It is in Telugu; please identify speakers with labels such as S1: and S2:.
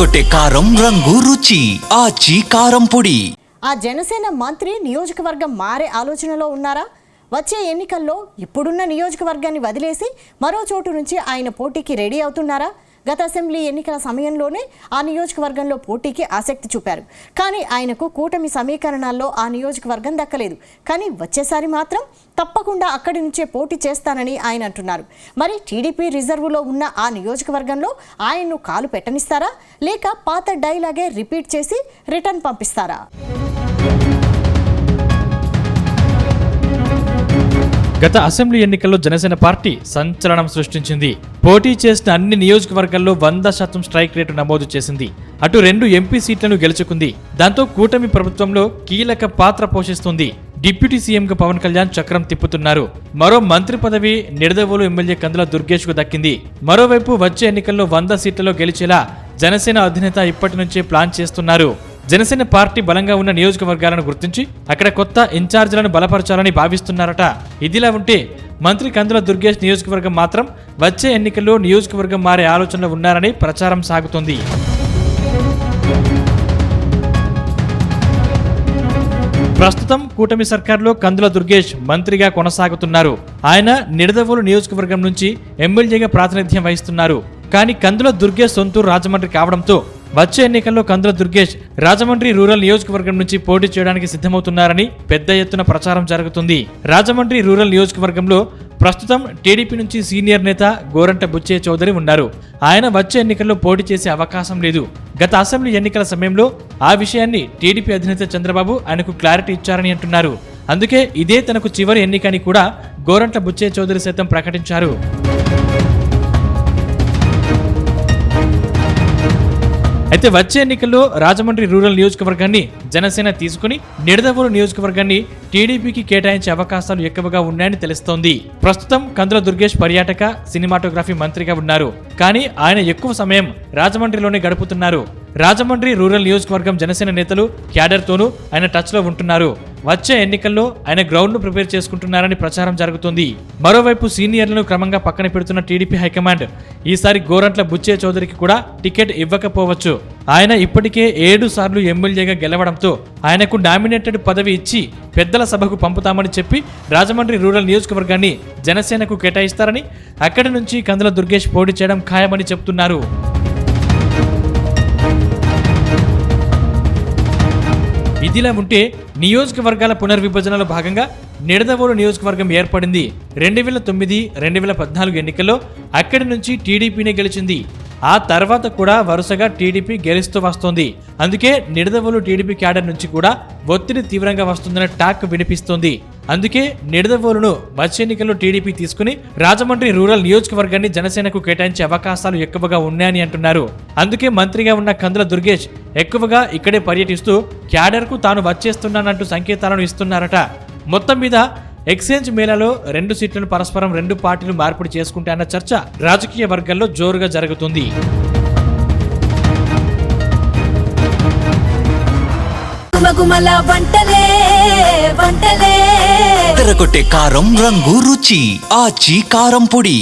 S1: అదరగొట్టే కారం రంగు రుచి ఆచి కారం పొడి.
S2: ఆ జనసేన మంత్రి నియోజకవర్గం మారే ఆలోచనలో ఉన్నారా? వచ్చే ఎన్నికల్లో ఇప్పుడున్న నియోజకవర్గాన్ని వదిలేసి మరో చోటు నుంచి ఆయన పోటీకి రెడీ అవుతున్నారా? గత అసెంబ్లీ ఎన్నికల సమయంలోనే ఆ నియోజకవర్గంలో పోటీకి ఆసక్తి చూపారు. కానీ ఆయనకు కూటమి సమీకరణాల్లో ఆ నియోజకవర్గం దక్కలేదు. కానీ వచ్చేసారి మాత్రం తప్పకుండా అక్కడి నుంచే పోటీ చేస్తానని ఆయన అంటున్నారు. మరి టీడీపీ రిజర్వులో ఉన్న ఆ నియోజకవర్గంలో ఆయన్ను కాలు పెట్టనిస్తారా, లేక పాత డైలాగే రిపీట్ చేసి రిటర్న్ పంపిస్తారా?
S3: గత అసెంబ్లీ ఎన్నికల్లో జనసేన పార్టీ సంచలనం సృష్టించింది. పోటీ చేసిన అన్ని నియోజకవర్గాల్లో 100% స్ట్రైక్ రేటు నమోదు చేసింది. అటు 2 ఎంపీ సీట్లను గెలుచుకుంది. దాంతో కూటమి ప్రభుత్వంలో కీలక పాత్ర పోషిస్తుంది. డిప్యూటీ సీఎంగా పవన్ కళ్యాణ్ చక్రం తిప్పుతున్నారు. మరో మంత్రి పదవి నిడదవోలు ఎమ్మెల్యే కందుల దుర్గేష్ కు దక్కింది. మరోవైపు వచ్చే ఎన్నికల్లో 100 సీట్లలో గెలిచేలా జనసేన అధినేత ఇప్పటి నుంచే ప్లాన్ చేస్తున్నారు. జనసేన పార్టీ బలంగా ఉన్న నియోజకవర్గాలను గుర్తించి అక్కడ కొత్త ఇన్ఛార్జీలను బలపరచాలని భావిస్తున్నారట. ఇదిలా ఉంటే మంత్రి కందుల దుర్గేష్ నియోజకవర్గం మాత్రం వచ్చే ఎన్నికల్లో నియోజకవర్గం మారే ఆలోచనలో ఉన్నారని ప్రచారం సాగుతోంది. ప్రస్తుతం కూటమి సర్కార్లో కందుల దుర్గేష్ మంత్రిగా కొనసాగుతున్నారు. ఆయన నిడదవోలు నియోజకవర్గం నుంచి ఎమ్మెల్యేగా ప్రాతినిధ్యం వహిస్తున్నారు. కానీ కందుల దుర్గేష్ సొంతూరు రాజమండ్రి కావడంతో వచ్చే ఎన్నికల్లో కందుల దుర్గేష్ రాజమండ్రి రూరల్ నియోజకవర్గం నుంచి పోటీ చేయడానికి సిద్ధమవుతున్నారని పెద్ద ఎత్తున ప్రచారం జరుగుతుంది. రాజమండ్రి రూరల్ నియోజకవర్గంలో ప్రస్తుతం టీడీపీ నుంచి సీనియర్ నేత గోరంట బుచ్చయ్య చౌదరి ఉన్నారు. ఆయన వచ్చే ఎన్నికల్లో పోటీ చేసే అవకాశం లేదు. గత అసెంబ్లీ ఎన్నికల సమయంలో ఆ విషయాన్ని టీడీపీ అధినేత చంద్రబాబు ఆయనకు క్లారిటీ ఇచ్చారని అంటున్నారు. అందుకే ఇదే తనకు చివరి ఎన్నికని కూడా గోరంట బుచ్చయ్య చౌదరి సైతం ప్రకటించారు. అయితే వచ్చే ఎన్నికల్లో రాజమండ్రి రూరల్ నియోజకవర్గాన్ని జనసేన తీసుకుని నిడదవోలు నియోజకవర్గాన్ని టీడీపీకి కేటాయించే అవకాశాలు ఎక్కువగా ఉన్నాయని తెలుస్తోంది. ప్రస్తుతం కందుల దుర్గేష్ పర్యాటక సినిమాటోగ్రఫీ మంత్రిగా ఉన్నారు. కానీ ఆయన ఎక్కువ సమయం రాజమండ్రిలోనే గడుపుతున్నారు. రాజమండ్రి రూరల్ నియోజకవర్గం జనసేన నేతలు క్యాడర్తోనూ ఆయన టచ్లో ఉంటున్నారు. వచ్చే ఎన్నికల్లో ఆయన గ్రౌండ్ను ప్రిపేర్ చేసుకుంటున్నారని ప్రచారం జరుగుతుంది. మరోవైపు సీనియర్లను క్రమంగా పక్కన పెడుతున్న టీడీపీ హైకమాండ్ ఈసారి గోరంట్ల బుచ్చయ్య చౌదరికి కూడా టికెట్ ఇవ్వకపోవచ్చు. ఆయన ఇప్పటికే 7 సార్లు ఎమ్మెల్యేగా గెలవడంతో ఆయనకు నామినేటెడ్ పదవి ఇచ్చి పెద్దల సభకు పంపుతామని చెప్పి రాజమండ్రి రూరల్ నియోజకవర్గాన్ని జనసేనకు కేటాయిస్తారని, అక్కడి నుంచి కందుల దుర్గేష్ పోటీ చేయడం ఖాయమని చెప్తున్నారు. ఇదిలా ఉంటే నియోజకవర్గాల పునర్విభజనలో భాగంగా నిడదవోలు నియోజకవర్గం ఏర్పడింది. 2009, 2014 ఎన్నికల్లో అక్కడి నుంచి టీడీపీనే గెలిచింది. ఆ తర్వాత కూడా వరుసగా టీడీపీ గెలుస్తూ వస్తోంది. అందుకే నిడదవోలు టీడీపీ క్యాడర్ నుంచి కూడా ఒత్తిడి తీవ్రంగా వస్తుందన్న టాక్ వినిపిస్తోంది. అందుకే నిడదవోలును వచ్చే ఎన్నికల్లో టీడీపీ తీసుకుని రాజమండ్రి రూరల్ నియోజకవర్గాన్ని జనసేనకు కేటాయించే అవకాశాలు ఎక్కువగా ఉన్నాయని అంటున్నారు. అందుకే మంత్రిగా ఉన్న కందుల దుర్గేష్ ఎక్కువగా ఇక్కడే పర్యటిస్తూ క్యాడర్కు తాను వచ్చేస్తున్నానంటూ సంకేతాలను ఇస్తున్నారట. మొత్తం మీద ఎక్స్చేంజ్ మేళాలో 2 సీట్లను పరస్పరం 2 పార్టీలు మార్పిడి చేసుకుంటాయన్న చర్చ రాజకీయ వర్గాల్లో జోరుగా జరుగుతుంది.
S1: అదరగొట్టే కారం రంగు రుచి ఆచి కారం పొడి.